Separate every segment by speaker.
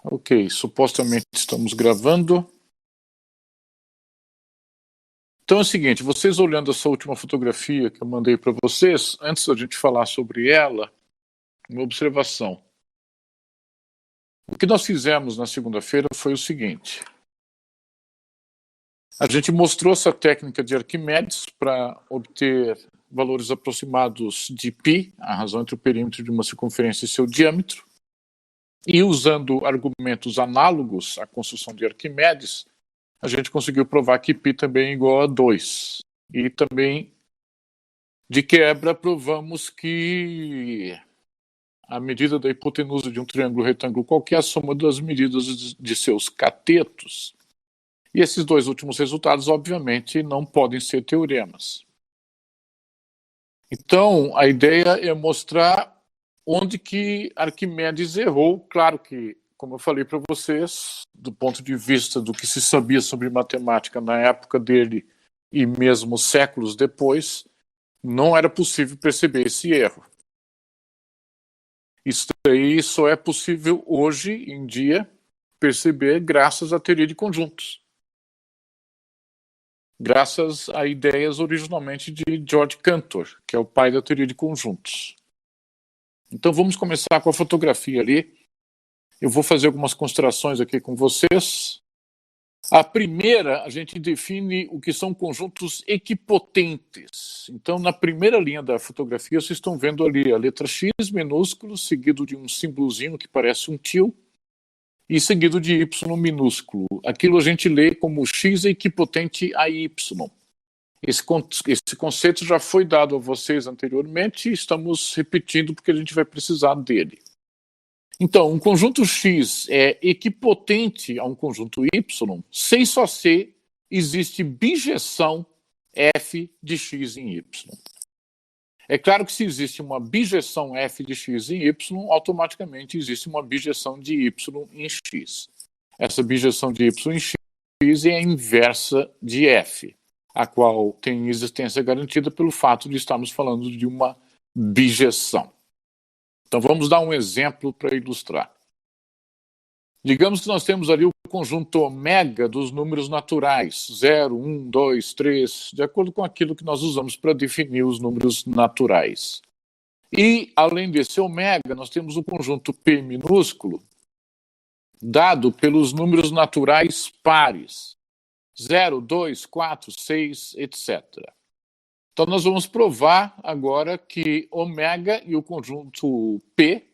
Speaker 1: Ok, supostamente estamos gravando. Então é o seguinte, vocês olhando essa última fotografia que eu mandei para vocês, antes da gente falar sobre ela, uma observação. O que nós fizemos na segunda-feira foi o seguinte. A gente mostrou essa técnica de Arquimedes para obter valores aproximados de π, a razão entre o perímetro de uma circunferência e seu diâmetro, e usando argumentos análogos à construção de Arquimedes, a gente conseguiu provar que π também é igual a 2. E também, de quebra, provamos que a medida da hipotenusa de um triângulo retângulo qualquer é a soma das medidas de seus catetos. E esses dois últimos resultados, obviamente, não podem ser teoremas. Então, a ideia é mostrar onde que Arquimedes errou. Claro que, como eu falei para vocês, do ponto de vista do que se sabia sobre matemática na época dele e mesmo séculos depois, não era possível perceber esse erro. Isso aí só é possível hoje em dia perceber graças à teoria de conjuntos. Graças a ideias originalmente de George Cantor, que é o pai da teoria de conjuntos. Então vamos começar com a fotografia ali. Eu vou fazer algumas considerações aqui com vocês. A primeira, a gente define o que são conjuntos equipotentes. Então, na primeira linha da fotografia, vocês estão vendo ali a letra X minúsculo, seguido de um símbolozinho que parece um tio, e seguido de Y minúsculo. Aquilo a gente lê como X equipotente a Y. Esse conceito já foi dado a vocês anteriormente e estamos repetindo porque a gente vai precisar dele. Então, um conjunto X é equipotente a um conjunto Y sem só ser existe bijeção f de x em y. É claro que se existe uma bijeção f de x em y, automaticamente existe uma bijeção de y em x. Essa bijeção de y em x é a inversa de f, a qual tem existência garantida pelo fato de estarmos falando de uma bijeção. Então vamos dar um exemplo para ilustrar. Digamos que nós temos ali o conjunto ômega dos números naturais, 0, 1, 2, 3, de acordo com aquilo que nós usamos para definir os números naturais. E, além desse ômega, nós temos o conjunto P minúsculo, dado pelos números naturais pares, 0, 2, 4, 6, etc. Então, nós vamos provar agora que ômega e o conjunto P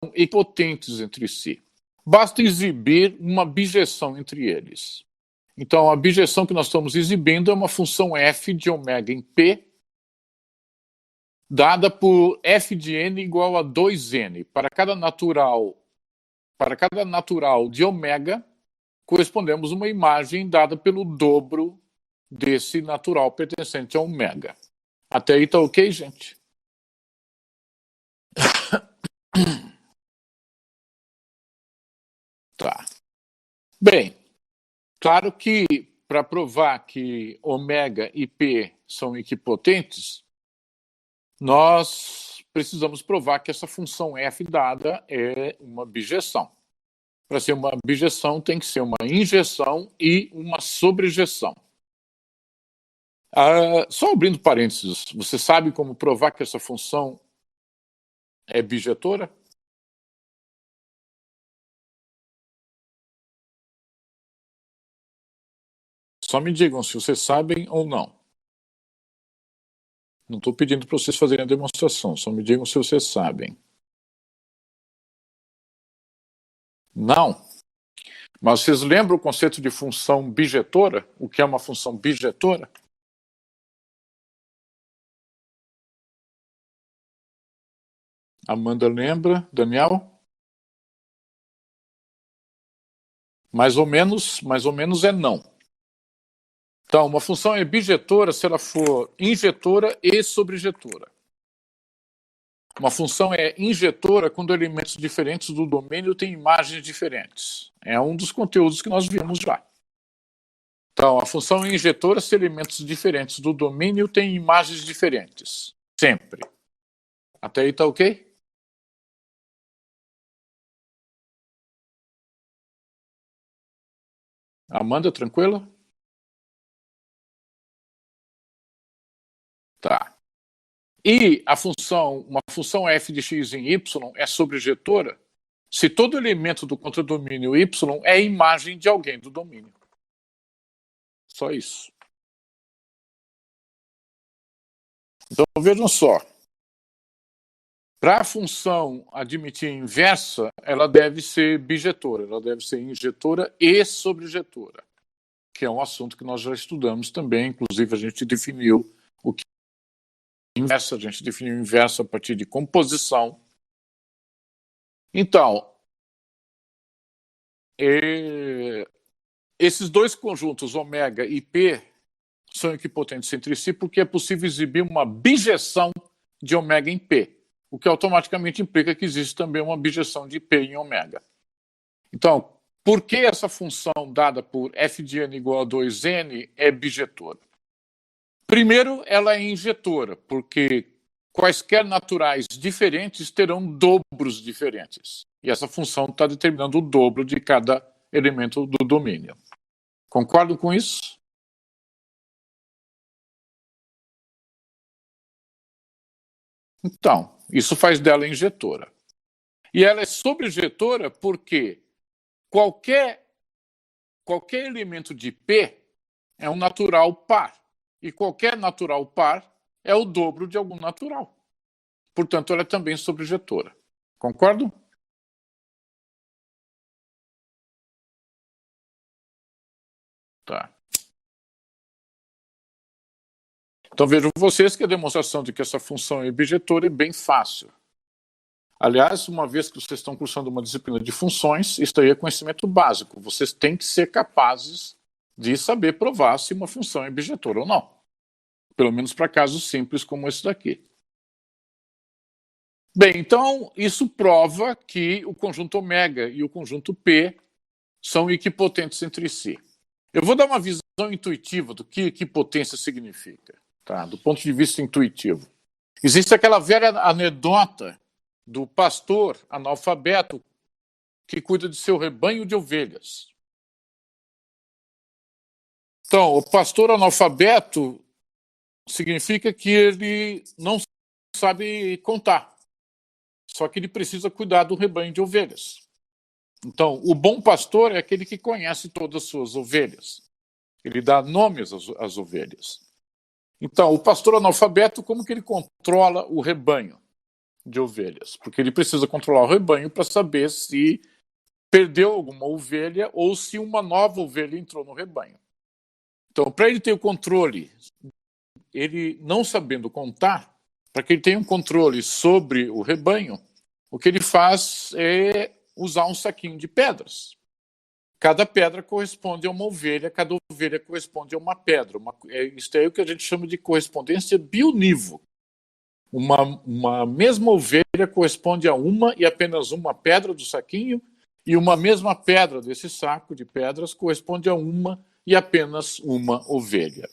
Speaker 1: são equipotentes entre si. Basta exibir uma bijeção entre eles. Então, a bijeção que nós estamos exibindo é uma função f de ômega em P, dada por f de n igual a 2n. Para cada natural de ômega, correspondemos uma imagem dada pelo dobro desse natural pertencente a ômega. Até aí tá ok, gente? Tá. Bem, claro que para provar que ômega e P são equipotentes, nós precisamos provar que essa função f dada é uma bijeção. Para ser uma bijeção, tem que ser uma injeção e uma sobrejeção. Só abrindo parênteses, você sabe como provar que essa função é bijetora? Só me digam se vocês sabem ou não. Não estou pedindo para vocês fazerem a demonstração, só me digam se vocês sabem. Não. Mas vocês lembram o conceito de função bijetora? O que é uma função bijetora? Amanda lembra? Daniel? Mais ou menos é não. Então, uma função é bijetora se ela for injetora e sobrejetora. Uma função é injetora quando elementos diferentes do domínio têm imagens diferentes. É um dos conteúdos que nós vimos já. Então, a função é injetora se elementos diferentes do domínio têm imagens diferentes. Sempre. Até aí tá ok? Amanda, tranquila? Tá. E uma função f de x em y é sobrejetora se todo elemento do contradomínio y é a imagem de alguém do domínio. Só isso. Então, vejam só. Para a função admitir inversa, ela deve ser bijetora, ela deve ser injetora e sobrejetora, que é um assunto que nós já estudamos também. Inclusive, a gente definiu o que é inversa, a gente definiu inversa a partir de composição. Então, esses dois conjuntos, ômega e P, são equipotentes entre si porque é possível exibir uma bijeção de ômega em P, o que automaticamente implica que existe também uma bijeção de P em ômega. Então, por que essa função dada por f de n igual a 2n é bijetora? Primeiro, ela é injetora, porque quaisquer naturais diferentes terão dobros diferentes. E essa função está determinando o dobro de cada elemento do domínio. Concordam com isso? Então, isso faz dela injetora. E ela é sobrejetora porque qualquer elemento de P é um natural par. E qualquer natural par é o dobro de algum natural. Portanto, ela é também sobrejetora. Concordam? Tá. Então vejam vocês que a demonstração de que essa função é bijetora é bem fácil. Aliás, uma vez que vocês estão cursando uma disciplina de funções, isso aí é conhecimento básico. Vocês têm que ser capazes de saber provar se uma função é bijetora ou não. Pelo menos para casos simples como esse daqui. Bem, então isso prova que o conjunto ômega e o conjunto P são equipotentes entre si. Eu vou dar uma visão intuitiva do que equipotência significa, tá? Do ponto de vista intuitivo. Existe aquela velha anedota do pastor analfabeto que cuida de seu rebanho de ovelhas. Então, o pastor analfabeto significa que ele não sabe contar, só que ele precisa cuidar do rebanho de ovelhas. Então, o bom pastor é aquele que conhece todas as suas ovelhas. Ele dá nomes às ovelhas. Então, o pastor analfabeto, como que ele controla o rebanho de ovelhas? Porque ele precisa controlar o rebanho para saber se perdeu alguma ovelha ou se uma nova ovelha entrou no rebanho. Então, para ele ter o controle, ele não sabendo contar, para que ele tenha um controle sobre o rebanho, o que ele faz é usar um saquinho de pedras. Cada pedra corresponde a uma ovelha, cada ovelha corresponde a uma pedra. Isso é o que a gente chama de correspondência bionívoca. Uma mesma ovelha corresponde a uma e apenas uma pedra do saquinho, e uma mesma pedra desse saco de pedras corresponde a uma e apenas uma ovelha.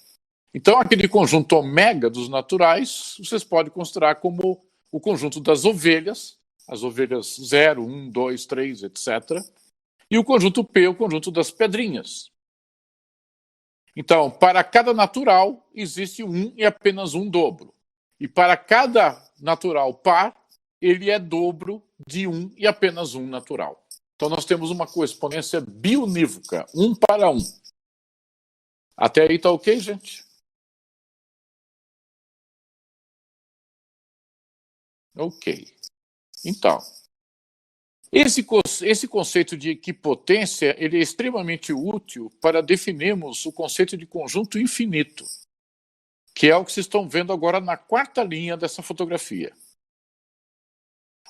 Speaker 1: Então, aquele conjunto ômega dos naturais, vocês podem considerar como o conjunto das ovelhas, as ovelhas 0, 1, 2, 3, etc., e o conjunto P, o conjunto das pedrinhas. Então, para cada natural, existe um e apenas um dobro. E para cada natural par, ele é dobro de um e apenas um natural. Então, nós temos uma correspondência bionívoca, 1 para 1. Até aí tá ok, gente? Ok. Então, esse conceito de equipotência ele é extremamente útil para definirmos o conceito de conjunto infinito, que é o que vocês estão vendo agora na quarta linha dessa fotografia.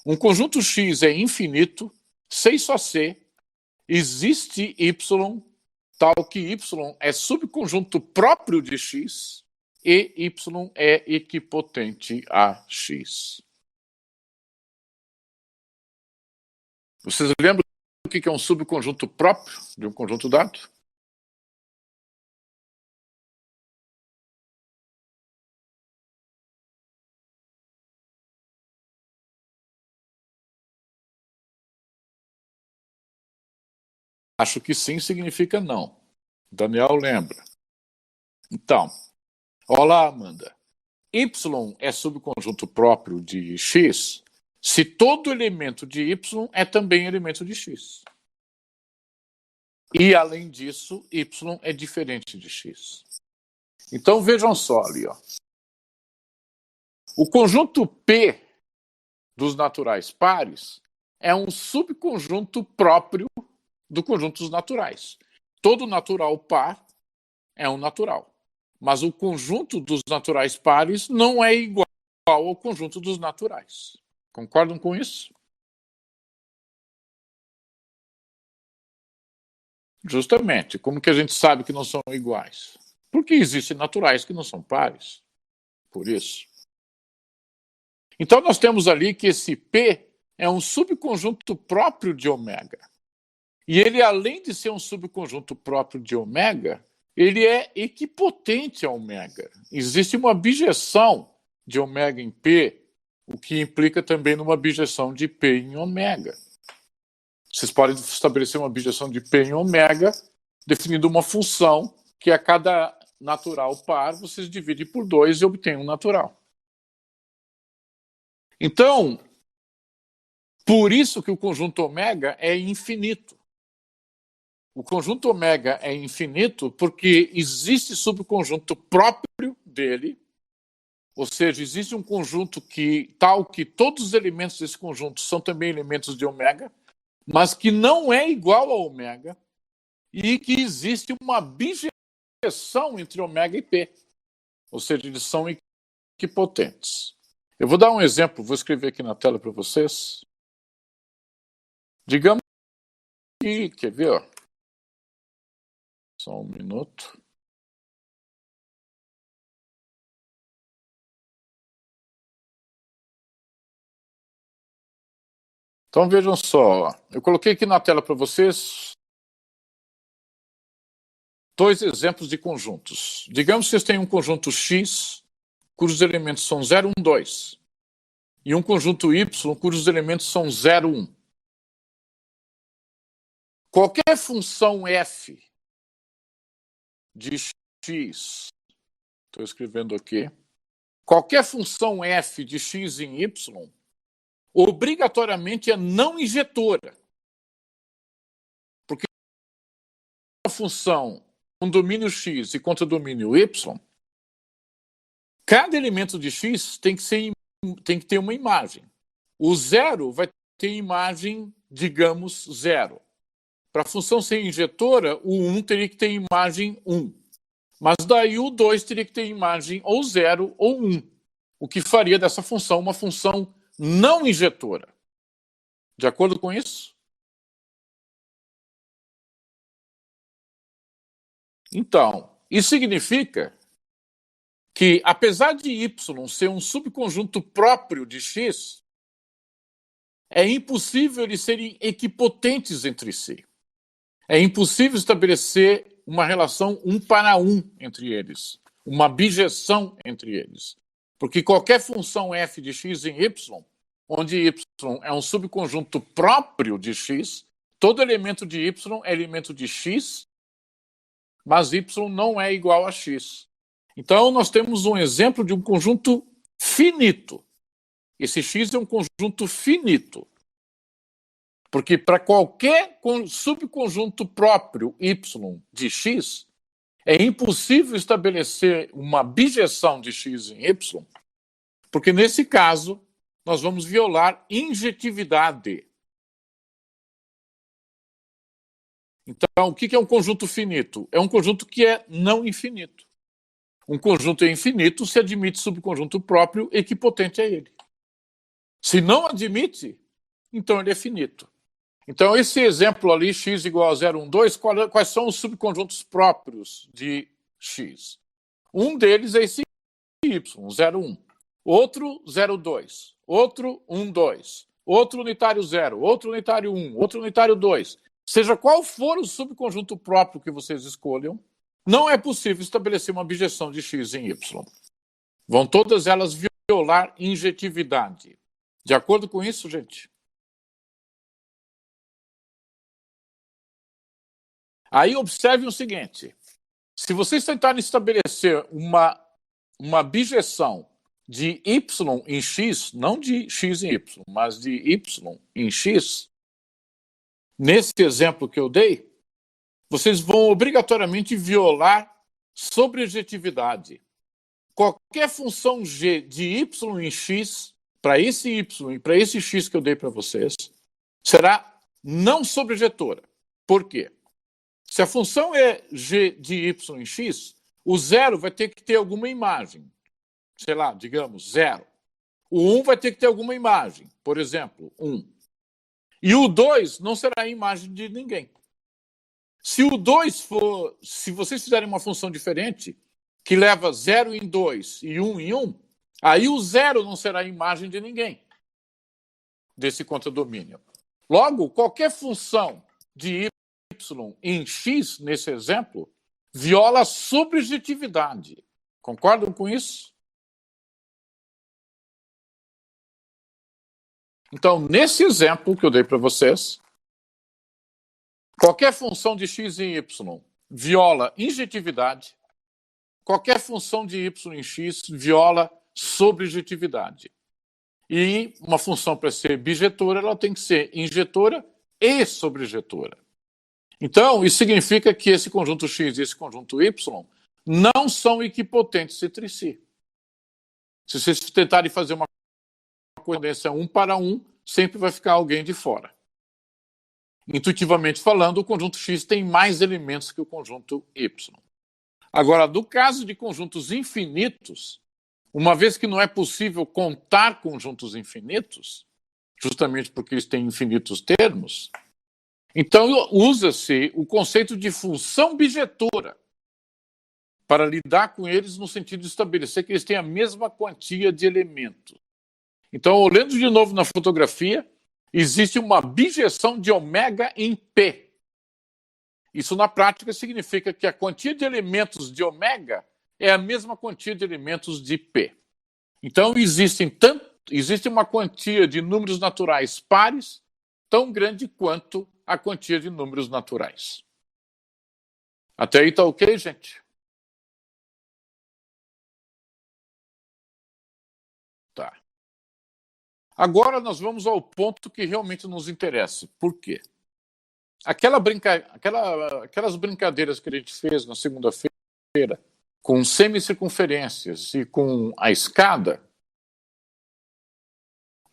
Speaker 1: Um conjunto X é infinito, C só C, existe Y, tal que Y é subconjunto próprio de X e Y é equipotente a X. Vocês lembram o que é um subconjunto próprio de um conjunto dado? Acho que sim significa não. Daniel lembra. Então, olá, Amanda. Y é subconjunto próprio de X se todo elemento de Y é também elemento de X. E, além disso, Y é diferente de X. Então, vejam só ali. Ó. O conjunto P dos naturais pares é um subconjunto próprio do conjunto dos naturais. Todo natural par é um natural. Mas o conjunto dos naturais pares não é igual ao conjunto dos naturais. Concordam com isso? Justamente. Como que a gente sabe que não são iguais? Porque existem naturais que não são pares. Por isso. Então, nós temos ali que esse P é um subconjunto próprio de ômega. E ele, além de ser um subconjunto próprio de ômega, ele é equipotente a ômega. Existe uma bijeção de ômega em P, o que implica também numa bijeção de P em ômega. Vocês podem estabelecer uma bijeção de P em ômega, definindo uma função que a cada natural par vocês dividem por 2 e obtêm um natural. Então, por isso que o conjunto ômega é infinito. O conjunto ômega é infinito porque existe subconjunto próprio dele, ou seja, existe um conjunto tal que todos os elementos desse conjunto são também elementos de ômega, mas que não é igual a ômega, e que existe uma bijeção entre ômega e P, ou seja, eles são equipotentes. Eu vou dar um exemplo, vou escrever aqui na tela para vocês. Digamos que, quer ver, ó? Só um minuto. Então vejam só, eu coloquei aqui na tela para vocês 2 exemplos de conjuntos. Digamos que vocês têm um conjunto X, cujos elementos são 0, 1, 2, e um conjunto Y, cujos elementos são 0, 1. Qualquer função f de x, estou escrevendo aqui, qualquer função f de x em y, obrigatoriamente é não injetora. Porque a função com domínio x e contra domínio y, cada elemento de x tem que ter uma imagem. O 0 vai ter imagem, digamos, 0. Para a função ser injetora, o 1 teria que ter imagem 1. Mas daí o 2 teria que ter imagem ou 0 ou 1. O que faria dessa função uma função não injetora. De acordo com isso? Então, isso significa que, apesar de y ser um subconjunto próprio de x, é impossível eles serem equipotentes entre si. É impossível estabelecer uma relação 1 para 1 entre eles, uma bijeção entre eles. Porque qualquer função f de x em y, onde y é um subconjunto próprio de x, todo elemento de y é elemento de x, mas y não é igual a x. Então, nós temos um exemplo de um conjunto finito. Esse x é um conjunto finito. Porque para qualquer subconjunto próprio y de x, é impossível estabelecer uma bijeção de x em y, porque nesse caso nós vamos violar injetividade. Então, o que é um conjunto finito? É um conjunto que é não infinito. Um conjunto é infinito se admite subconjunto próprio equipotente a ele. Se não admite, então ele é finito. Então, esse exemplo ali, x igual a 0, 1, 2, quais são os subconjuntos próprios de x? Um deles é esse y, 0, 1. Outro, 0, 2. Outro, 1, 2. Outro unitário 0. Outro unitário 1. Outro unitário 2. Seja qual for o subconjunto próprio que vocês escolham, não é possível estabelecer uma bijeção de x em y. Vão todas elas violar injetividade. De acordo com isso, gente? Aí observe o seguinte, se vocês tentarem estabelecer uma bijeção de y em x, não de x em y, mas de y em x, nesse exemplo que eu dei, vocês vão obrigatoriamente violar sobrejetividade. Qualquer função g de y em x, para esse y e para esse x que eu dei para vocês, será não sobrejetora. Por quê? Se a função é g de y em x, o zero vai ter que ter alguma imagem. Sei lá, digamos, 0. O 1 vai ter que ter alguma imagem. Por exemplo, 1. E o 2 não será a imagem de ninguém. Se o 2 for... Se vocês fizerem uma função diferente, que leva 0 em 2 e 1 em 1, aí o 0 não será a imagem de ninguém desse contradomínio. Logo, qualquer função de y em x, nesse exemplo, viola a sobrejetividade. Concordam com isso? Então, nesse exemplo que eu dei para vocês, qualquer função de x em y viola injetividade, qualquer função de y em x viola sobrejetividade. E uma função, para ser bijetora, ela tem que ser injetora e sobrejetora. Então, isso significa que esse conjunto x e esse conjunto y não são equipotentes entre si. Se vocês tentarem fazer uma correspondência 1 para 1, sempre vai ficar alguém de fora. Intuitivamente falando, o conjunto x tem mais elementos que o conjunto y. Agora, no caso de conjuntos infinitos, uma vez que não é possível contar conjuntos infinitos, justamente porque eles têm infinitos termos, então usa-se o conceito de função bijetora para lidar com eles no sentido de estabelecer que eles têm a mesma quantia de elementos. Então, olhando de novo na fotografia, existe uma bijeção de ômega em P. Isso, na prática, significa que a quantia de elementos de ômega é a mesma quantia de elementos de P. Então, existe uma quantia de números naturais pares tão grande quanto a quantia de números naturais. Até aí tá ok, gente? Tá. Agora nós vamos ao ponto que realmente nos interessa. Por quê? Aquelas brincadeiras que a gente fez na segunda-feira com semicircunferências e com a escada,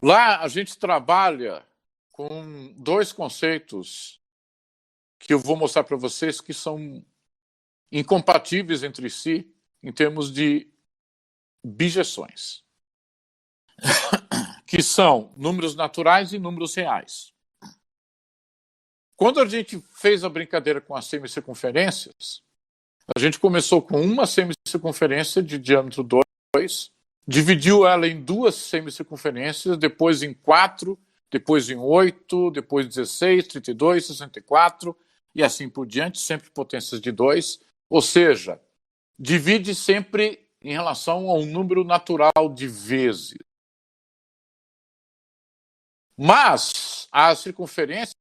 Speaker 1: lá a gente trabalha com dois conceitos que eu vou mostrar para vocês que são incompatíveis entre si em termos de bijeções, que são números naturais e números reais. Quando a gente fez a brincadeira com as semicircunferências, a gente começou com uma semicircunferência de diâmetro 2, dividiu ela em duas semicircunferências, depois em 4, depois em 8, depois 16, 32, 64 e assim por diante, sempre potências de 2. Ou seja, divide sempre em relação a um número natural de vezes. Mas as circunferências,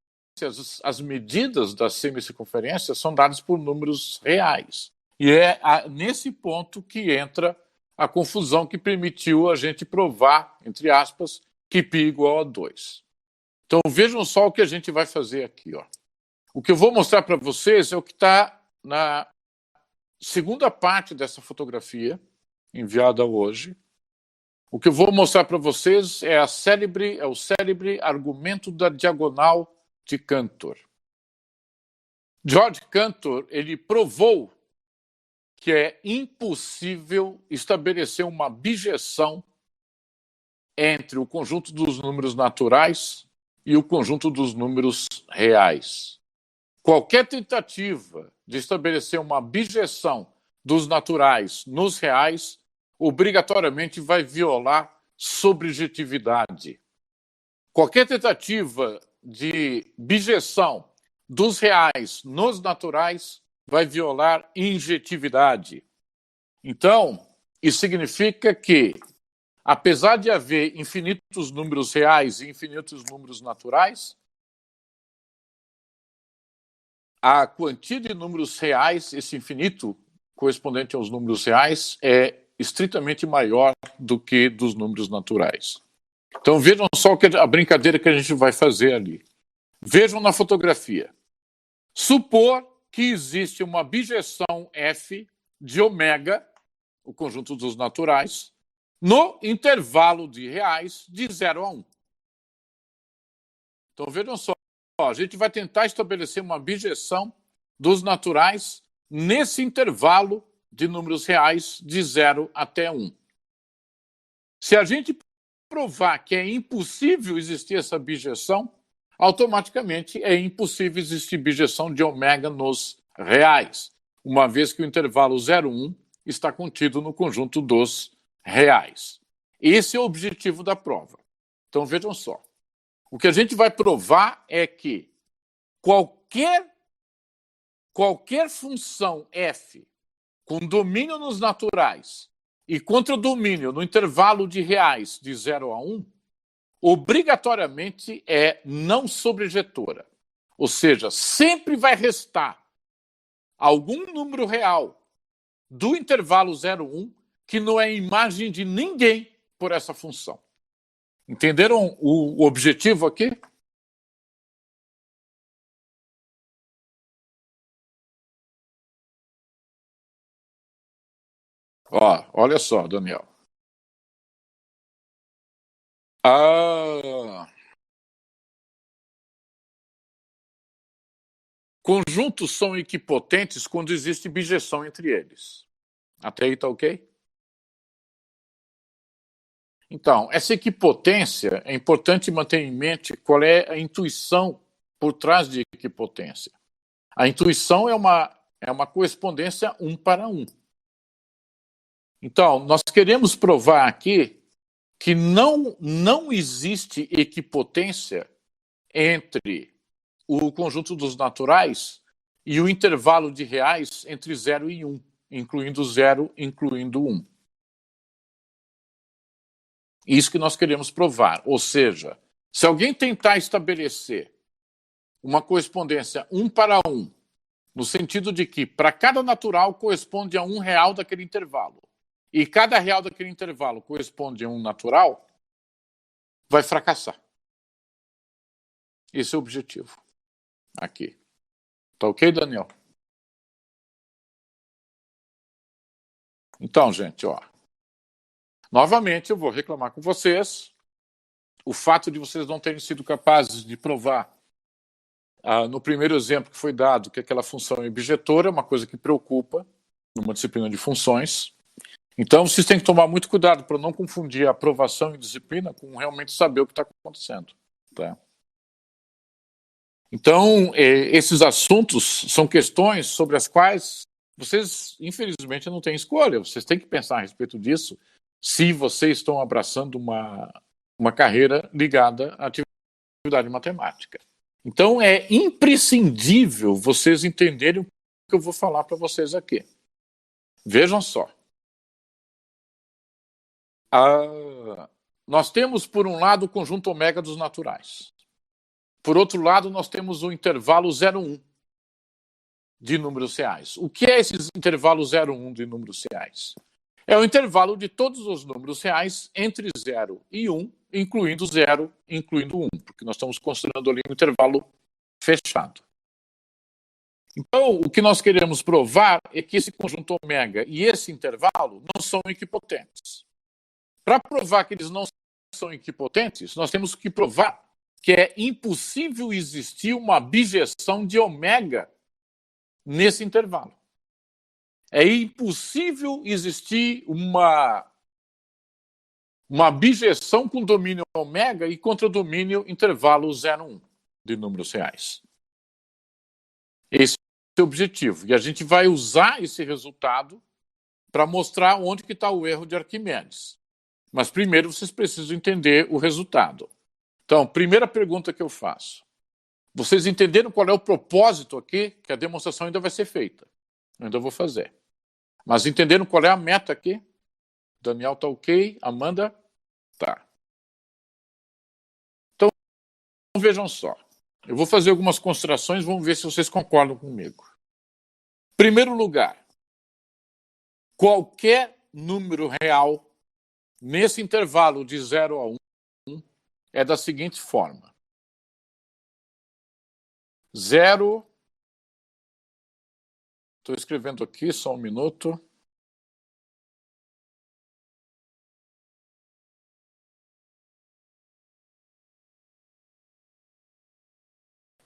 Speaker 1: as medidas das semicircunferências são dadas por números reais. E é nesse ponto que entra a confusão que permitiu a gente provar, entre aspas, que π igual a 2. Então vejam só o que a gente vai fazer aqui. Ó. O que eu vou mostrar para vocês é o que está na segunda parte dessa fotografia, enviada hoje. O que eu vou mostrar para vocês é o célebre argumento da diagonal de Cantor. George Cantor, ele provou que é impossível estabelecer uma bijeção entre o conjunto dos números naturais e o conjunto dos números reais. Qualquer tentativa de estabelecer uma bijeção dos naturais nos reais obrigatoriamente vai violar sobrejetividade. Qualquer tentativa de bijeção dos reais nos naturais vai violar injetividade. Então, isso significa que, apesar de haver infinitos números reais e infinitos números naturais, a quantia de números reais, esse infinito correspondente aos números reais, é estritamente maior do que dos números naturais. Então vejam só a brincadeira que a gente vai fazer ali. Vejam na fotografia. Supor que existe uma bijeção f de ômega, o conjunto dos naturais, no intervalo de reais de 0 a 1. Então vejam só, a gente vai tentar estabelecer uma bijeção dos naturais nesse intervalo de números reais de 0 até 1. Se a gente provar que é impossível existir essa bijeção, automaticamente é impossível existir bijeção de ômega nos reais, uma vez que o intervalo 0,1 está contido no conjunto dos reais. Esse é o objetivo da prova. Então vejam só. O que a gente vai provar é que qualquer função f com domínio nos naturais e contradomínio no intervalo de reais de 0 a 1, obrigatoriamente é não sobrejetora. Ou seja, sempre vai restar algum número real do intervalo 0,1 que não é imagem de ninguém por essa função. Entenderam o objetivo aqui? Ó, olha só, Daniel. Conjuntos são equipotentes quando existe bijeção entre eles. Até aí tá ok? Então, essa equipotência, é importante manter em mente qual é a intuição por trás de equipotência. A intuição é uma correspondência 1 para 1. Então, nós queremos provar aqui que não existe equipotência entre o conjunto dos naturais e o intervalo de reais entre 0 e 1, incluindo 0, incluindo 1. Isso que nós queremos provar. Ou seja, se alguém tentar estabelecer uma correspondência 1 para 1, no sentido de que para cada natural corresponde a um real daquele intervalo, e cada real daquele intervalo corresponde a um natural, vai fracassar. Esse é o objetivo. Aqui. Tá ok, Daniel? Então, gente, ó. Novamente, eu vou reclamar com vocês o fato de vocês não terem sido capazes de provar no primeiro exemplo que foi dado que aquela função é bijetora, é uma coisa que preocupa numa disciplina de funções. Então, vocês têm que tomar muito cuidado para não confundir a aprovação em disciplina com realmente saber o que está acontecendo. Tá? Então, esses assuntos são questões sobre as quais vocês, infelizmente, não têm escolha. Vocês têm que pensar a respeito disso se vocês estão abraçando uma carreira ligada à atividade matemática. Então, é imprescindível vocês entenderem o que eu vou falar para vocês aqui. Vejam só. Nós temos, por um lado, o conjunto ômega dos naturais. Por outro lado, nós temos o intervalo 0,1 de números reais. O que é esse intervalo 0,1 de números reais? É o intervalo de todos os números reais entre 0 e 1, incluindo 0, incluindo 1, porque nós estamos considerando ali um intervalo fechado. Então, o que nós queremos provar é que esse conjunto ômega e esse intervalo não são equipotentes. Para provar que eles não são equipotentes, nós temos que provar que é impossível existir uma bijeção de ômega nesse intervalo. É impossível existir uma bijeção com domínio ômega e contradomínio intervalo 0,1 de números reais. Esse é o objetivo. E a gente vai usar esse resultado para mostrar onde que está o erro de Arquimedes. Mas primeiro vocês precisam entender o resultado. Então, primeira pergunta que eu faço. Vocês entenderam qual é o propósito aqui? Que a demonstração ainda vai ser feita. Eu ainda vou fazer. Mas entenderam qual é a meta aqui? Daniel tá ok? Amanda? Tá. Então, vejam só. Eu vou fazer algumas considerações, vamos ver se vocês concordam comigo. Primeiro lugar, qualquer número real nesse intervalo de 0 a 1 é da seguinte forma. 0... Estou escrevendo aqui, só um minuto.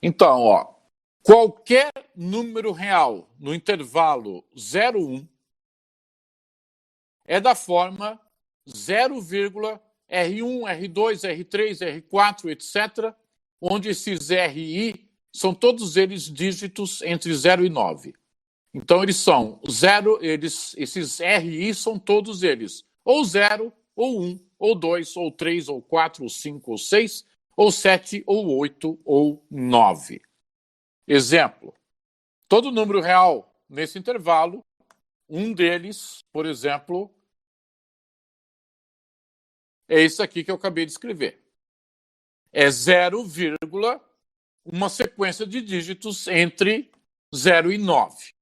Speaker 1: Então, ó, qualquer número real no intervalo 0, 1 é da forma 0,R1, R2, R3, R4, etc., onde esses RI são todos eles dígitos entre 0 e 9. Então, eles são 0, esses RI são todos eles ou 0, ou 1, ou 2, ou 3, ou 4, ou 5, ou 6, ou 7, ou 8, ou 9. Exemplo, todo número real nesse intervalo, um deles, por exemplo, é esse aqui que eu acabei de escrever. É 0, uma sequência de dígitos entre 0 e 9.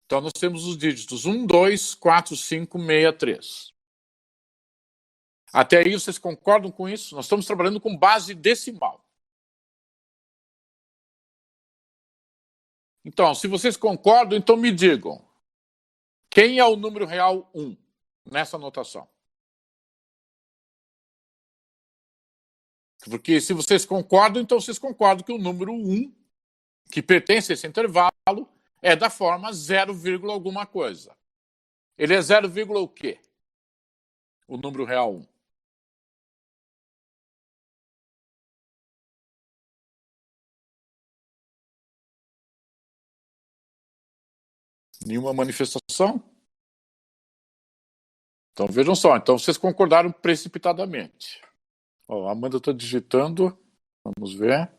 Speaker 1: Então, nós temos os dígitos 1, 2, 4, 5, 6, 3. Até aí, vocês concordam com isso? Nós estamos trabalhando com base decimal. Então, se vocês concordam, então me digam. Quem é o número real 1 nessa notação? Porque se vocês concordam, então vocês concordam que o número 1, que pertence a esse intervalo, é da forma 0, alguma coisa. Ele é 0, o quê? O número real 1. Nenhuma manifestação? Então vejam só, então vocês concordaram precipitadamente. Ó, a Amanda está digitando, vamos ver.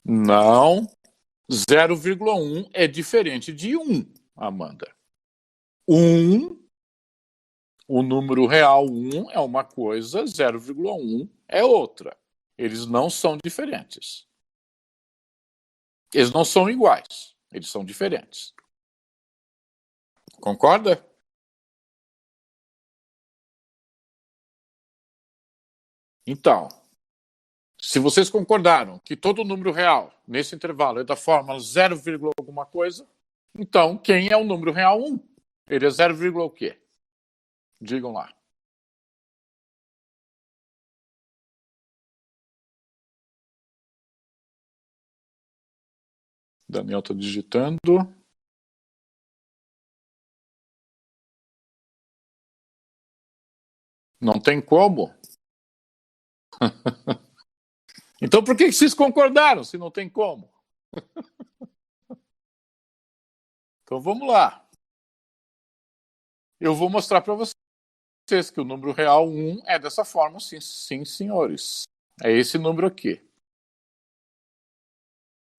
Speaker 1: Não, 0,1 é diferente de 1, Amanda. 1, o número real 1 é uma coisa, 0,1 é outra. Eles não são diferentes. Eles não são iguais, eles são diferentes. Concorda? Então, se vocês concordaram que todo número real nesse intervalo é da forma 0, alguma coisa, então quem é o número real 1? Ele é 0, o quê? Digam lá. Daniel está digitando. Não tem como. Então por que vocês concordaram se não tem como? Então vamos lá. Eu vou mostrar para vocês que o número real 1 é dessa forma, sim, sim, senhores. É esse número aqui.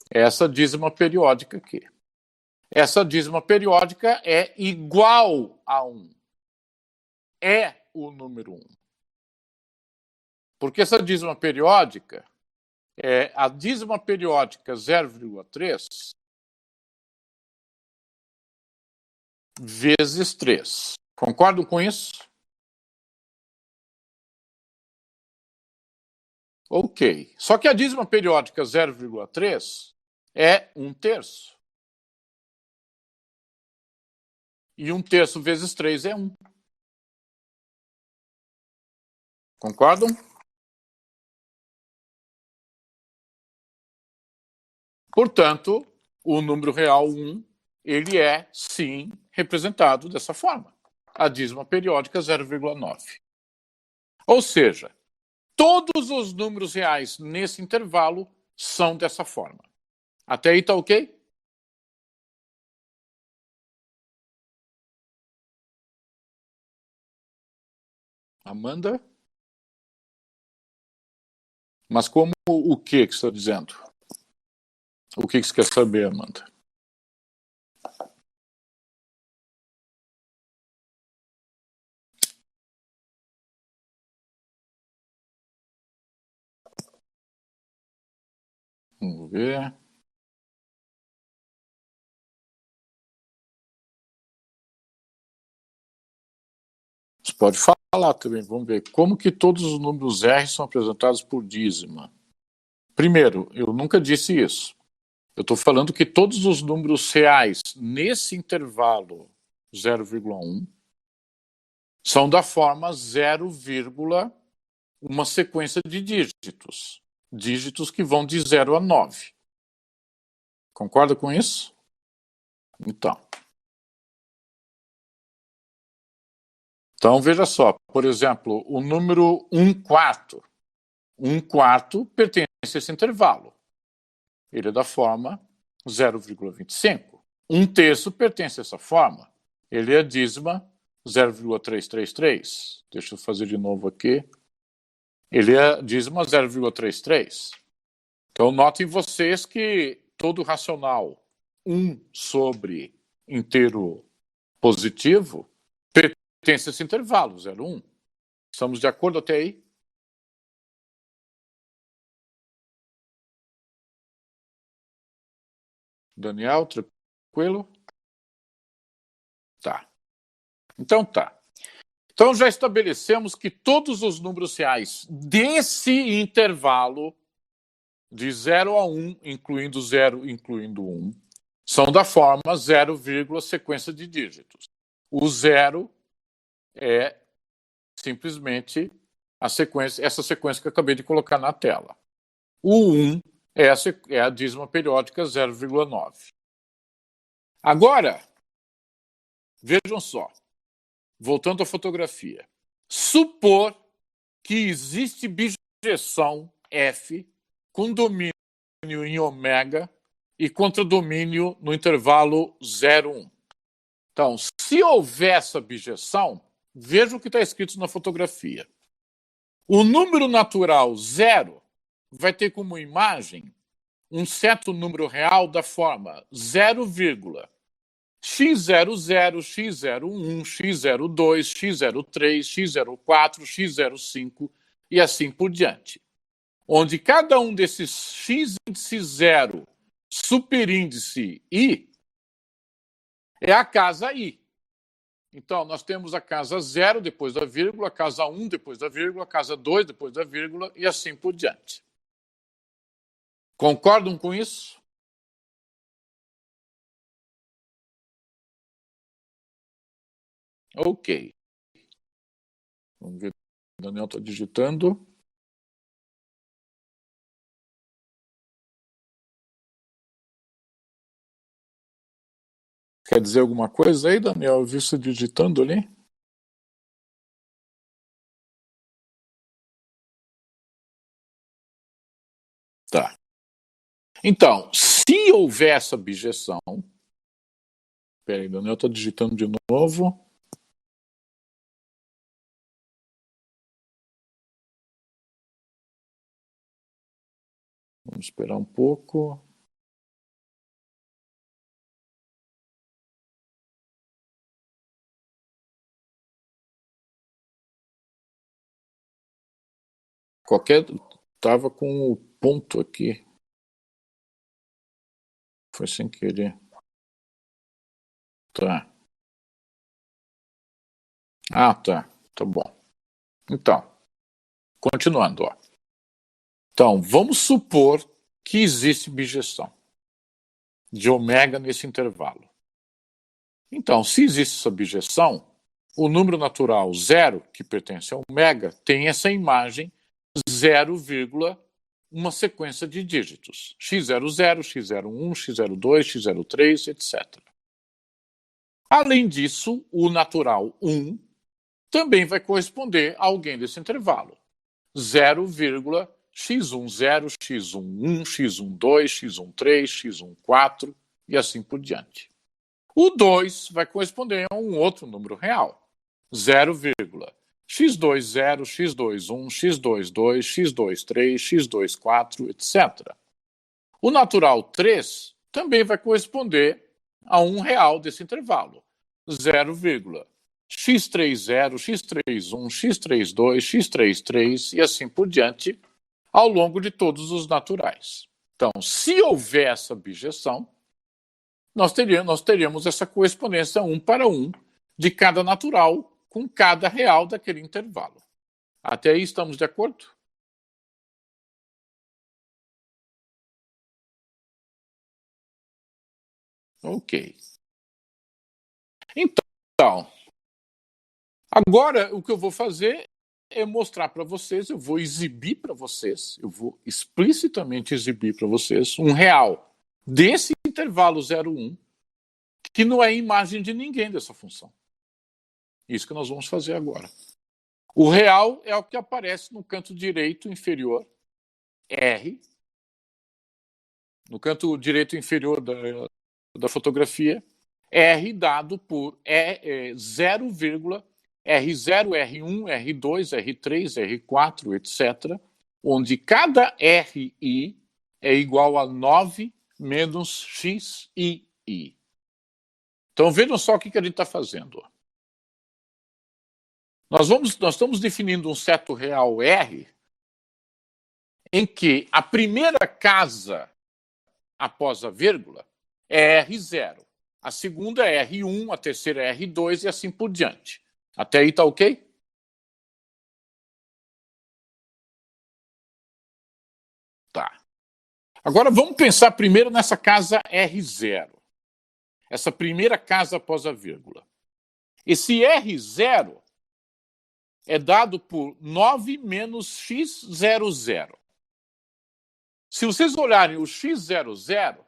Speaker 1: Essa dízima periódica aqui. Essa dízima periódica é igual a 1. É o número 1. Porque essa dízima periódica é a dízima periódica 0,3 vezes 3. Concordam com isso? Ok. Só que a dízima periódica 0,3 é 1/3. E 1/3 vezes 3 é 1. Concordam? Portanto, o número real 1, ele é, sim, representado dessa forma. A dízima periódica 0,9. Ou seja, todos os números reais nesse intervalo são dessa forma. Até aí tá ok? Amanda? Mas como o que você está dizendo? O que você quer saber, Amanda? Vamos ver. Você pode falar também, vamos ver. Como que todos os números R são apresentados por dízima? Primeiro, eu nunca disse isso. Eu estou falando que todos os números reais nesse intervalo 0,1 são da forma 0, uma sequência de dígitos. Dígitos que vão de 0 a 9. Concorda com isso? Então, veja só. Por exemplo, o número 1/4. 1/4 pertence a esse intervalo. Ele é da forma 0,25. 1/3 pertence a essa forma. Ele é a dízima 0,333. Deixa eu fazer de novo aqui. Ele é a dízima 0,33. Então, notem vocês que todo racional 1 sobre inteiro positivo pertence a esse intervalo, 0,1. Estamos de acordo até aí? Daniel, tranquilo? Tá. Então tá. Então já estabelecemos que todos os números reais desse intervalo de 0 a 1, incluindo 0, incluindo 1, são da forma 0, sequência de dígitos. O 0 é simplesmente a sequência, essa sequência que eu acabei de colocar na tela. O 1 é a dízima periódica 0,9. Agora, vejam só, voltando à fotografia. Supor que existe bijeção F com domínio em ômega e contradomínio no intervalo 0,1. Então, se houver essa bijeção, veja o que está escrito na fotografia. O número natural 0 vai ter como imagem um certo número real da forma 0, x00, x01, x02, x03, x04, x05 e assim por diante. Onde cada um desses x índice 0 superíndice I é a casa I. Então, nós temos a casa 0 depois da vírgula, a casa 1 depois da vírgula, a casa 2 depois da vírgula e assim por diante. Concordam com isso? Ok. Vamos ver. O Daniel está digitando. Quer dizer alguma coisa aí, Daniel? Eu vi você digitando ali. Tá. Então, se houver essa bijeção... Espera aí, Daniel está digitando de novo. Vamos esperar um pouco. Tava com o ponto aqui. Foi sem querer. Tá. Ah, tá. Tá bom. Então, continuando, ó. Então, vamos supor que existe bijeção de ômega nesse intervalo. Então, se existe essa bijeção, o número natural 0, que pertence a ômega, tem essa imagem 0, uma sequência de dígitos. x00, x01, x02, x03, etc. Além disso, o natural 1 também vai corresponder a alguém desse intervalo. 0, x10, x11, x12, x13, x14 e assim por diante. O 2 vai corresponder a um outro número real. 0, x20, x21, x22, x23, x24, etc. O natural 3 também vai corresponder a um real desse intervalo. 0, x30, x31, x32, x33 e assim por diante, ao longo de todos os naturais. Então, se houver essa bijeção, nós teríamos essa correspondência 1 para 1 de cada natural com cada real daquele intervalo. Até aí estamos de acordo? Ok. Então, agora o que eu vou fazer é mostrar para vocês, eu vou exibir para vocês, eu vou explicitamente exibir para vocês um real desse intervalo 0,1 que não é imagem de ninguém dessa função. Isso que nós vamos fazer agora. O real é o que aparece no canto direito inferior, R, no canto direito inferior da fotografia, R dado por 0, R0, R1, R2, R3, R4, etc., onde cada RI é igual a 9 menos XII. Então vejam só o que a gente está fazendo. Nós estamos definindo um seto real R em que a primeira casa após a vírgula é R0, a segunda é R1, a terceira é R2 e assim por diante. Até aí tá ok? Tá. Agora vamos pensar primeiro nessa casa R0. Essa primeira casa após a vírgula. Esse R0 é dado por 9 menos x00. Se vocês olharem o x00,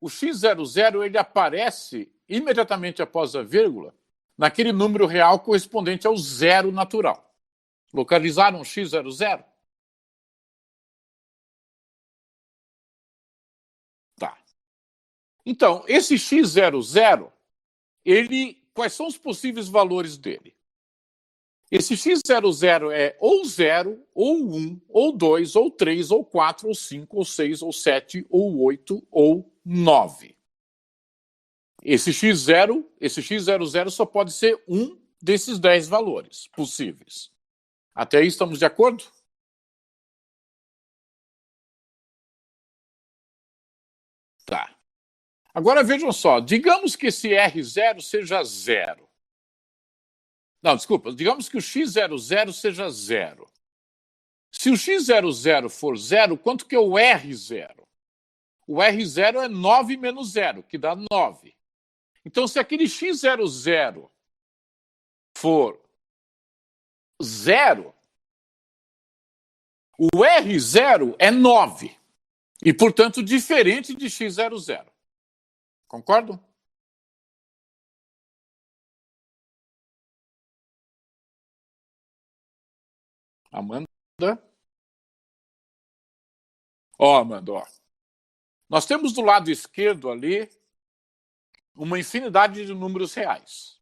Speaker 1: o x00 ele aparece imediatamente após a vírgula naquele número real correspondente ao zero natural. Localizaram o x00? Tá. Então, esse x00, quais são os possíveis valores dele? Esse x00 é ou 0, ou 1, ou 2, ou 3, ou 4, ou 5, ou 6, ou 7, ou 8, ou 9. Esse x00 só pode ser um desses 10 valores possíveis. Até aí estamos de acordo? Tá. Agora vejam só, digamos que esse R0 seja 0. Não, desculpa, digamos que o x00 seja 0. Se o x00 for 0, quanto que é o R0? O R0 é 9 menos 0, que dá 9. Então, se aquele x00 for 0, o R0 é 9. E, portanto, diferente de x00. Concordam? Amanda? Ó, Amanda, ó. Nós temos do lado esquerdo ali uma infinidade de números reais.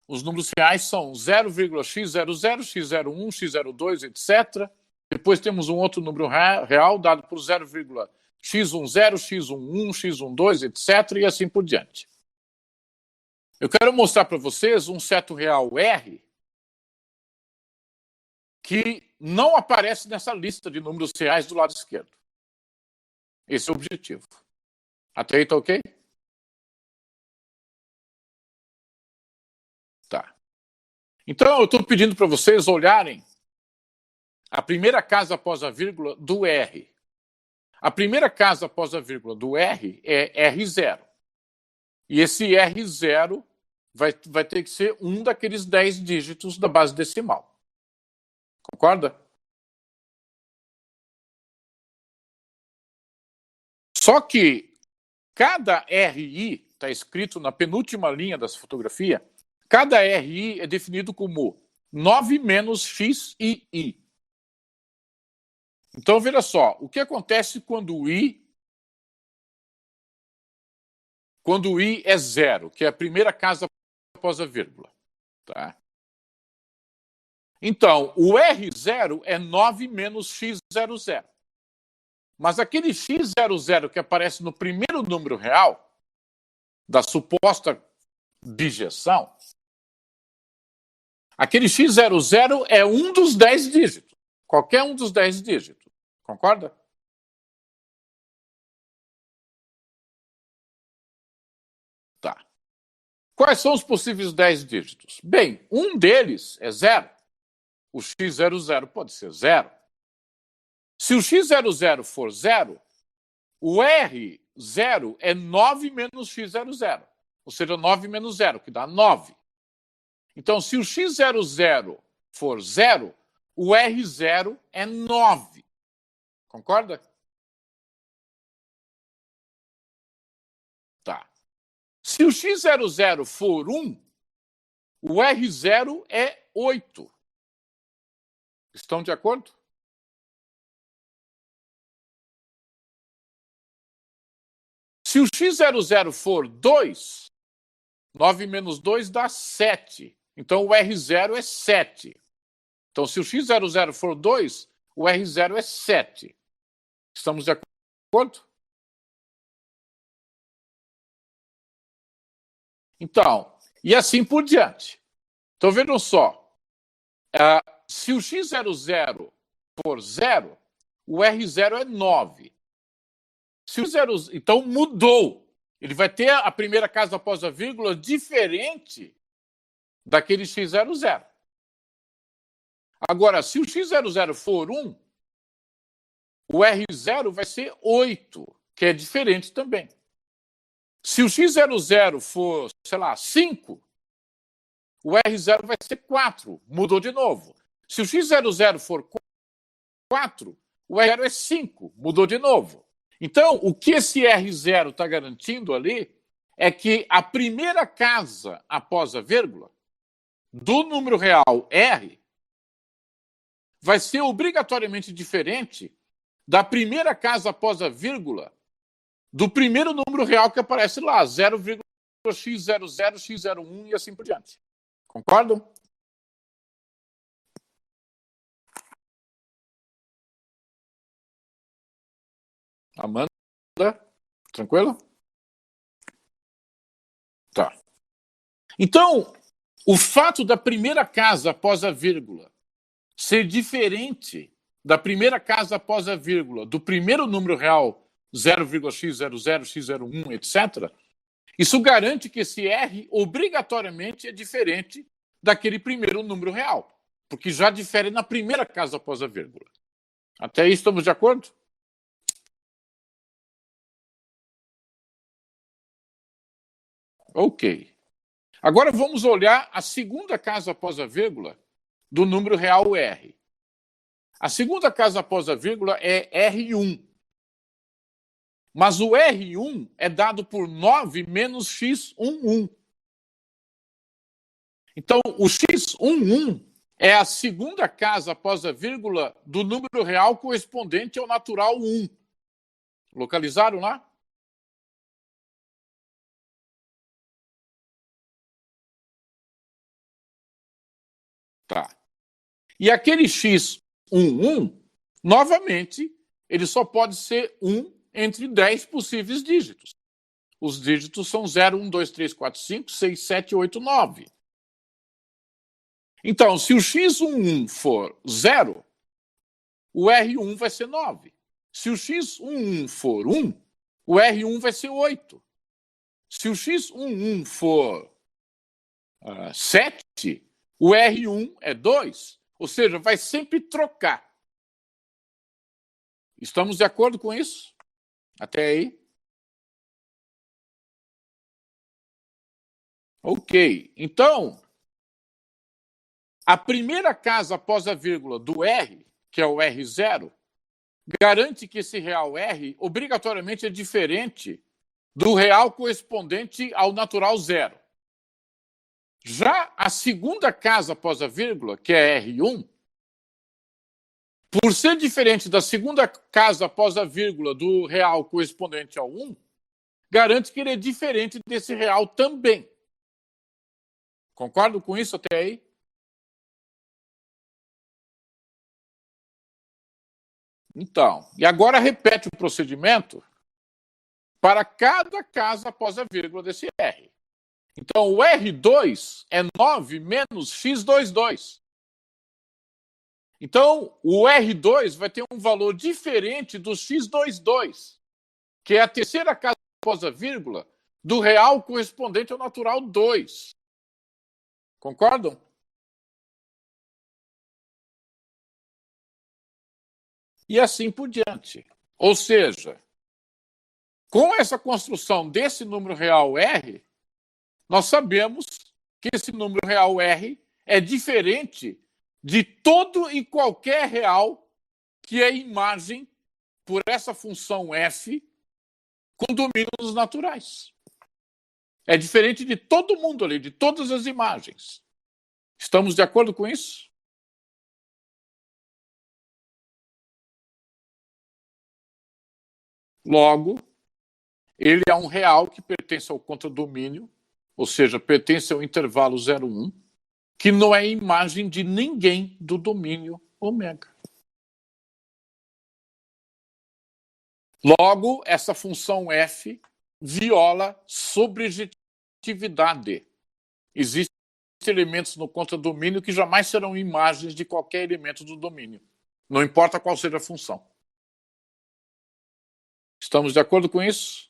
Speaker 1: Os números reais são 0,x00, x01, x02, etc. Depois temos um outro número real dado por 0,x10, x11, x12, etc. E assim por diante. Eu quero mostrar para vocês um seto real R que não aparece nessa lista de números reais do lado esquerdo. Esse é o objetivo. Até aí tá ok? Tá. Então eu estou pedindo para vocês olharem a primeira casa após a vírgula do R. A primeira casa após a vírgula do R é R0. E esse R0 vai ter que ser um daqueles 10 dígitos da base decimal. Concorda? Só que cada RI, está escrito na penúltima linha dessa fotografia, cada RI é definido como 9 menos XII. Então, veja só, o que acontece quando o I é 0, que é a primeira casa após a vírgula. Tá? Então, o R0 é 9 menos x00. Mas aquele x00 que aparece no primeiro número real, da suposta bijeção, aquele x00 é um dos 10 dígitos. Qualquer um dos 10 dígitos. Concorda? Quais são os possíveis 10 dígitos? Bem, um deles é 0. O x00 pode ser 0. Se o x00 for 0, o R0 é 9 menos x00. Ou seja, 9 menos 0, que dá 9. Então, se o x00 for 0, o R0 é 9. Concorda? Tá. Se o x00 for 1, o R0 é 8. Estão de acordo? Se o x00 for 2, 9 menos 2 dá 7. Então, o R0 é 7. Então, se o x00 for 2, o R0 é 7. Estamos de acordo? Então, e assim por diante. Então, vejam só. Se o x00 for 0, o R0 é 9. Se o 0, então mudou. Ele vai ter a primeira casa após a vírgula diferente daquele x00. Agora, se o x00 for 1, o R0 vai ser 8, que é diferente também. Se o x00 for, sei lá, 5, o R0 vai ser 4, mudou de novo. Se o x00 for 4, o R0 é 5, mudou de novo. Então, o que esse R0 está garantindo ali é que a primeira casa após a vírgula do número real R vai ser obrigatoriamente diferente da primeira casa após a vírgula do primeiro número real que aparece lá, 0,x00, x01 e assim por diante. Concordam? Amanda? Tranquilo? Tá. Então, o fato da primeira casa após a vírgula ser diferente da primeira casa após a vírgula do primeiro número real 0,x00, x01, etc., isso garante que esse R obrigatoriamente é diferente daquele primeiro número real, porque já difere na primeira casa após a vírgula. Até aí estamos de acordo? Ok. Agora vamos olhar a segunda casa após a vírgula do número real R. A segunda casa após a vírgula é R1. Mas o R1 é dado por 9 menos x11. Então, o x11 é a segunda casa após a vírgula do número real correspondente ao natural 1. Localizaram lá? Tá. E aquele x11, novamente, ele só pode ser 1 entre 10 possíveis dígitos. Os dígitos são 0, 1, 2, 3, 4, 5, 6, 7, 8, 9. Então, se o x11 for 0, o R1 vai ser 9. Se o x11 for 1, o R1 vai ser 8. Se o x11 for 7, o R1 é 2. Ou seja, vai sempre trocar. Estamos de acordo com isso? Até aí? Ok. Então, a primeira casa após a vírgula do R, que é o R0, garante que esse real R obrigatoriamente é diferente do real correspondente ao natural 0. Já a segunda casa após a vírgula, que é R1, por ser diferente da segunda casa após a vírgula do real correspondente ao 1, garante que ele é diferente desse real também. Concordo com isso até aí? Então, e agora repete o procedimento para cada casa após a vírgula desse R. Então, o R2 é 9 menos x22. Então, o R2 vai ter um valor diferente do x22, que é a terceira casa após a vírgula do real correspondente ao natural 2. Concordam? E assim por diante. Ou seja, com essa construção desse número real R, nós sabemos que esse número real R é diferente de todo e qualquer real que é imagem por essa função f com domínios naturais. É diferente de todo mundo ali, de todas as imagens. Estamos de acordo com isso? Logo, ele é um real que pertence ao contradomínio, ou seja, pertence ao intervalo 0,1, que não é imagem de ninguém do domínio ômega. Logo, essa função f viola sobrejetividade. Existem elementos no contradomínio que jamais serão imagens de qualquer elemento do domínio, não importa qual seja a função. Estamos de acordo com isso?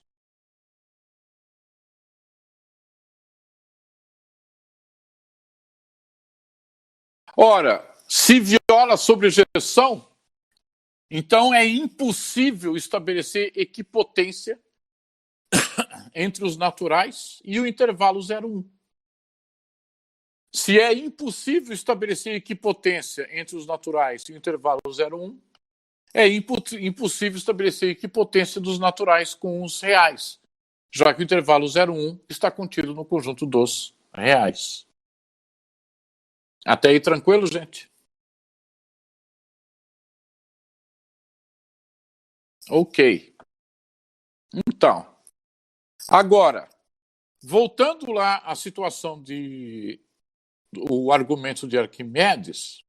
Speaker 1: Ora, se viola a sobrejeção, então é impossível estabelecer equipotência entre os naturais e o intervalo 0,1. Se é impossível estabelecer equipotência entre os naturais e o intervalo 0,1, é impossível estabelecer equipotência dos naturais com os reais, já que o intervalo 0,1 está contido no conjunto dos reais. Até aí tranquilo, gente? Ok. Então, agora, voltando lá à situação o argumento de Arquimedes,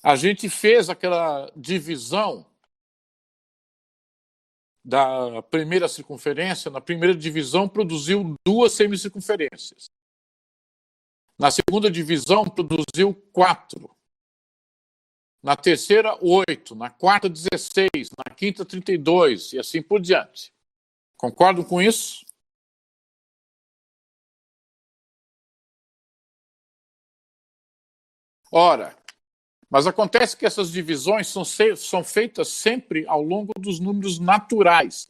Speaker 1: a gente fez aquela divisão da primeira circunferência. Na primeira divisão produziu 2 semicircunferências. Na segunda divisão produziu 4. Na terceira, 8. Na quarta, 16. Na quinta, 32. E assim por diante. Concordam com isso? Ora, mas acontece que essas divisões são feitas sempre ao longo dos números naturais.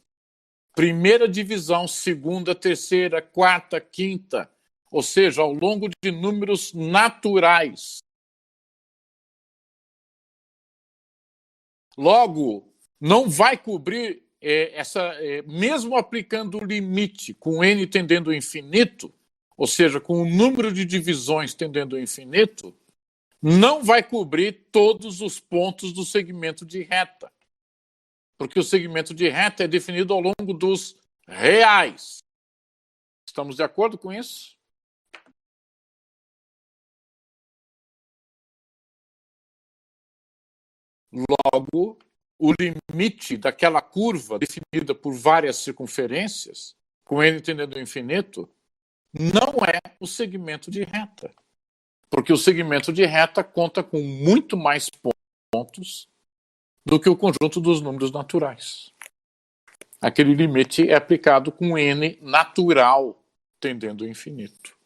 Speaker 1: Primeira divisão, segunda, terceira, quarta, quinta. Ou seja, ao longo de números naturais. Logo, não vai cobrir mesmo aplicando o limite com n tendendo ao infinito, ou seja, com o número de divisões tendendo ao infinito, não vai cobrir todos os pontos do segmento de reta. Porque o segmento de reta é definido ao longo dos reais. Estamos de acordo com isso? Logo, o limite daquela curva definida por várias circunferências, com n tendendo ao infinito, não é o segmento de reta. Porque o segmento de reta conta com muito mais pontos do que o conjunto dos números naturais. Aquele limite é aplicado com n natural tendendo ao infinito.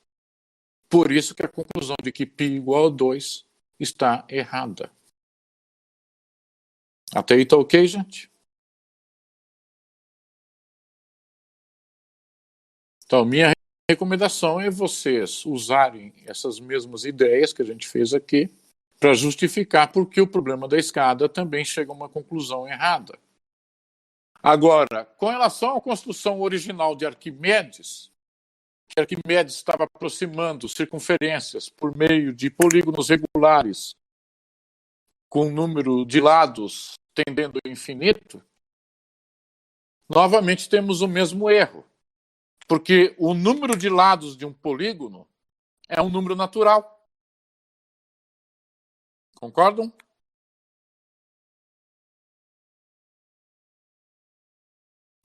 Speaker 1: Por isso que a conclusão de que π igual a 2 está errada. Até aí tá ok, gente? Então, minha recomendação é vocês usarem essas mesmas ideias que a gente fez aqui para justificar por que o problema da escada também chega a uma conclusão errada. Agora, com relação à construção original de Arquimedes, que Arquimedes estava aproximando circunferências por meio de polígonos regulares com número de lados tendendo ao infinito, novamente temos o mesmo erro. Porque o número de lados de um polígono é um número natural. Concordam?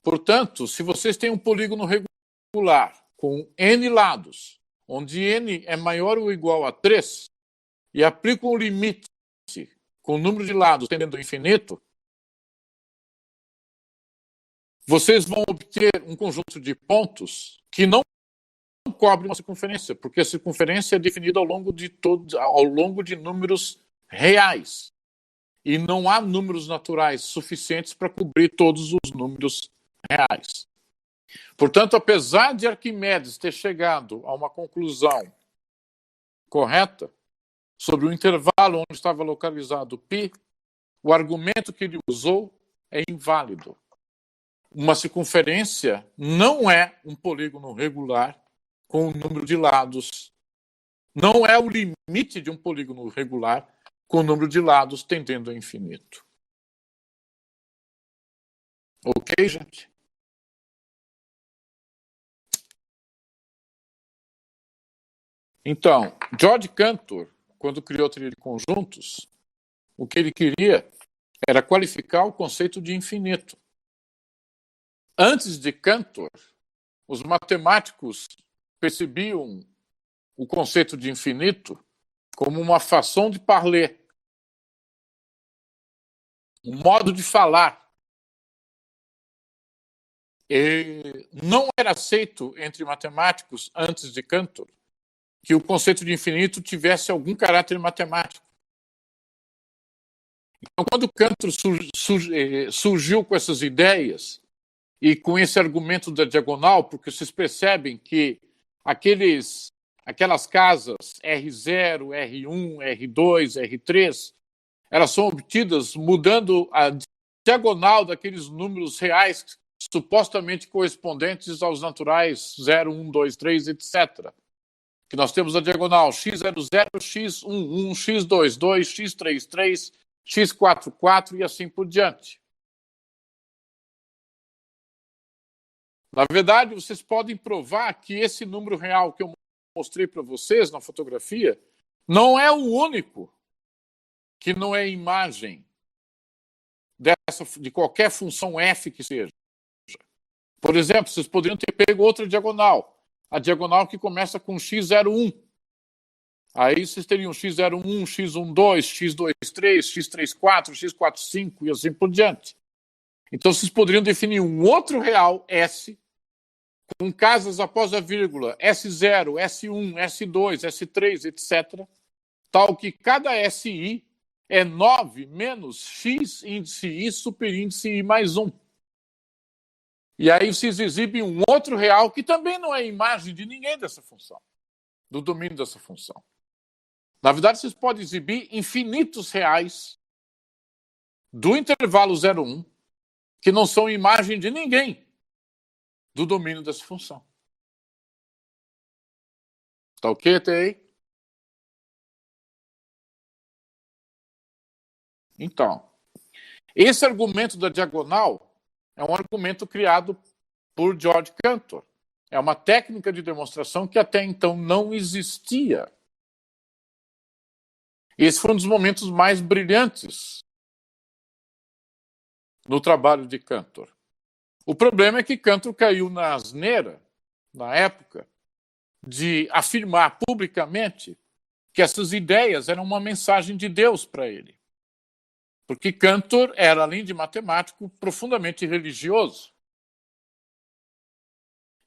Speaker 1: Portanto, se vocês têm um polígono regular com n lados, onde n é maior ou igual a 3, e aplicam um limite com o número de lados tendendo ao infinito, vocês vão obter um conjunto de pontos que não cobre uma circunferência, porque a circunferência é definida ao longo de números reais. E não há números naturais suficientes para cobrir todos os números reais. Portanto, apesar de Arquimedes ter chegado a uma conclusão correta sobre o intervalo onde estava localizado π, o argumento que ele usou é inválido. Uma circunferência não é um polígono regular com o número de lados. Não é o limite de um polígono regular com o número de lados tendendo ao infinito. Ok, gente? Então, George Cantor, quando criou a teoria de conjuntos, o que ele queria era qualificar o conceito de infinito. Antes de Cantor, os matemáticos percebiam o conceito de infinito como uma façon de parler, um modo de falar. E não era aceito entre matemáticos antes de Cantor que o conceito de infinito tivesse algum caráter matemático. Então, quando Cantor surgiu com essas ideias e com esse argumento da diagonal, porque vocês percebem que aquelas casas R0, R1, R2, R3, elas são obtidas mudando a diagonal daqueles números reais supostamente correspondentes aos naturais 0, 1, 2, 3, etc. Que nós temos a diagonal x00, x11, x22, x33, x44 e assim por diante. Na verdade, vocês podem provar que esse número real que eu mostrei para vocês na fotografia não é o único que não é imagem de qualquer função f que seja. Por exemplo, vocês poderiam ter pego outra diagonal. A diagonal que começa com x01. Aí vocês teriam x01, x12, x23, x34, x45 e assim por diante. Então vocês poderiam definir um outro real S com casas após a vírgula S0, S1, S2, S3, etc. Tal que cada SI é 9 menos x índice I superíndice I mais 1. E aí vocês exibem um outro real que também não é imagem de ninguém dessa função, do domínio dessa função. Na verdade, vocês podem exibir infinitos reais do intervalo 0,1 que não são imagem de ninguém do domínio dessa função. Tá ok até aí? Então, esse argumento da diagonal é um argumento criado por George Cantor. É uma técnica de demonstração que até então não existia. Esse foi um dos momentos mais brilhantes no trabalho de Cantor. O problema é que Cantor caiu na asneira, na época, de afirmar publicamente que essas ideias eram uma mensagem de Deus para ele. Porque Cantor era, além de matemático, profundamente religioso.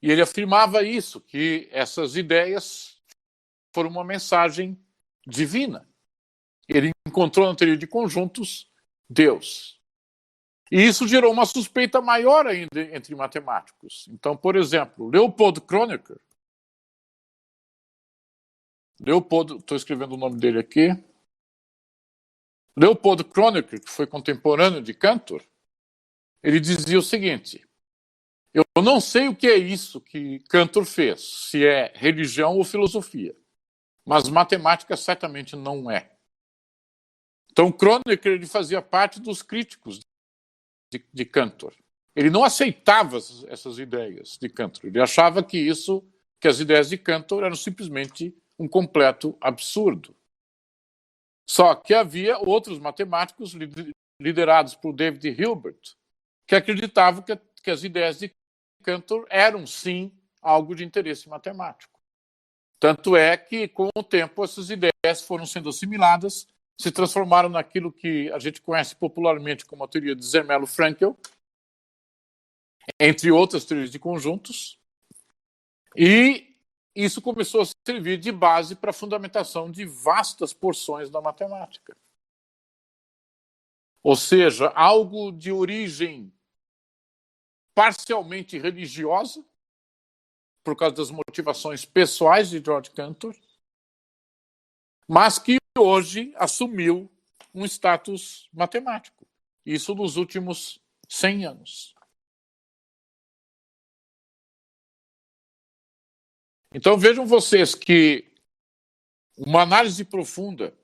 Speaker 1: E ele afirmava isso, que essas ideias foram uma mensagem divina. Ele encontrou na teoria de conjuntos Deus. E isso gerou uma suspeita maior ainda entre matemáticos. Então, por exemplo, Leopold Kronecker, estou escrevendo o nome dele aqui, Leopold Kronecker, que foi contemporâneo de Cantor, ele dizia o seguinte: eu não sei o que é isso que Cantor fez, se é religião ou filosofia, mas matemática certamente não é. Então, Kronecker ele fazia parte dos críticos de Cantor. Ele não aceitava essas ideias de Cantor. Ele achava que as ideias de Cantor eram simplesmente um completo absurdo. Só que havia outros matemáticos liderados por David Hilbert que acreditavam que as ideias de Cantor eram, sim, algo de interesse matemático. Tanto é que, com o tempo, essas ideias foram sendo assimiladas, se transformaram naquilo que a gente conhece popularmente como a teoria de Zermelo-Fraenkel, entre outras teorias de conjuntos, e isso começou a servir de base para a fundamentação de vastas porções da matemática. Ou seja, algo de origem parcialmente religiosa, por causa das motivações pessoais de George Cantor, mas que hoje assumiu um status matemático. Isso nos últimos 100 anos. Então vejam vocês que uma análise profunda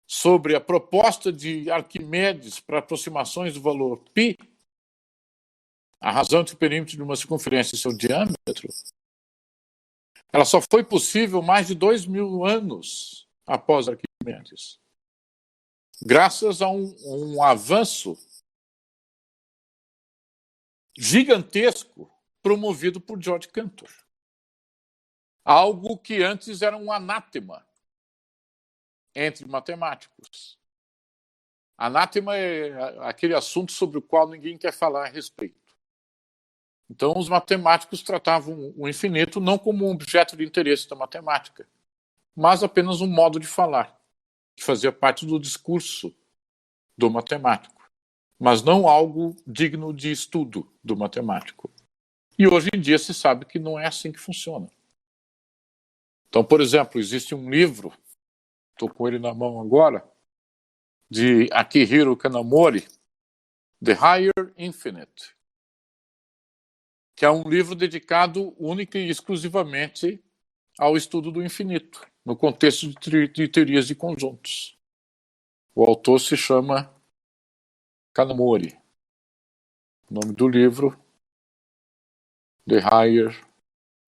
Speaker 1: sobre a proposta de Arquimedes para aproximações do valor π, a razão entre o perímetro de uma circunferência e seu diâmetro, ela só foi possível mais de 2000 anos após Arquimedes, graças a um avanço gigantesco promovido por George Cantor. Algo que antes era um anátema entre matemáticos. Anátema é aquele assunto sobre o qual ninguém quer falar a respeito. Então, os matemáticos tratavam o infinito não como um objeto de interesse da matemática, mas apenas um modo de falar, que fazia parte do discurso do matemático, mas não algo digno de estudo do matemático. E hoje em dia se sabe que não é assim que funciona. Então, por exemplo, existe um livro, estou com ele na mão agora, de Akihiro Kanamori, The Higher Infinite, que é um livro dedicado única e exclusivamente ao estudo do infinito, no contexto de teorias de conjuntos. O autor se chama Kanamori. O nome do livro, The Higher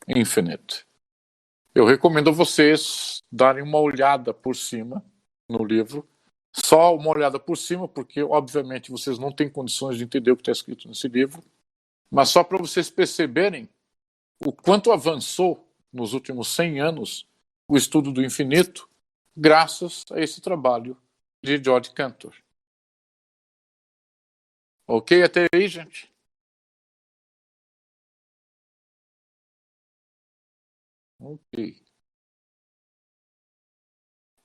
Speaker 1: Infinite. Eu recomendo a vocês darem uma olhada por cima no livro, só uma olhada por cima, porque obviamente vocês não têm condições de entender o que está escrito nesse livro, mas só para vocês perceberem o quanto avançou nos últimos 100 anos o estudo do infinito, graças a esse trabalho de George Cantor. Ok até aí, gente? Ok.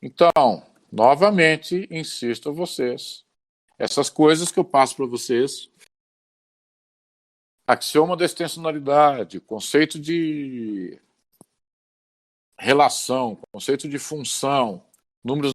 Speaker 1: Então, novamente, insisto a vocês, essas coisas que eu passo para vocês, axioma da extensionalidade, conceito de relação, conceito de função, números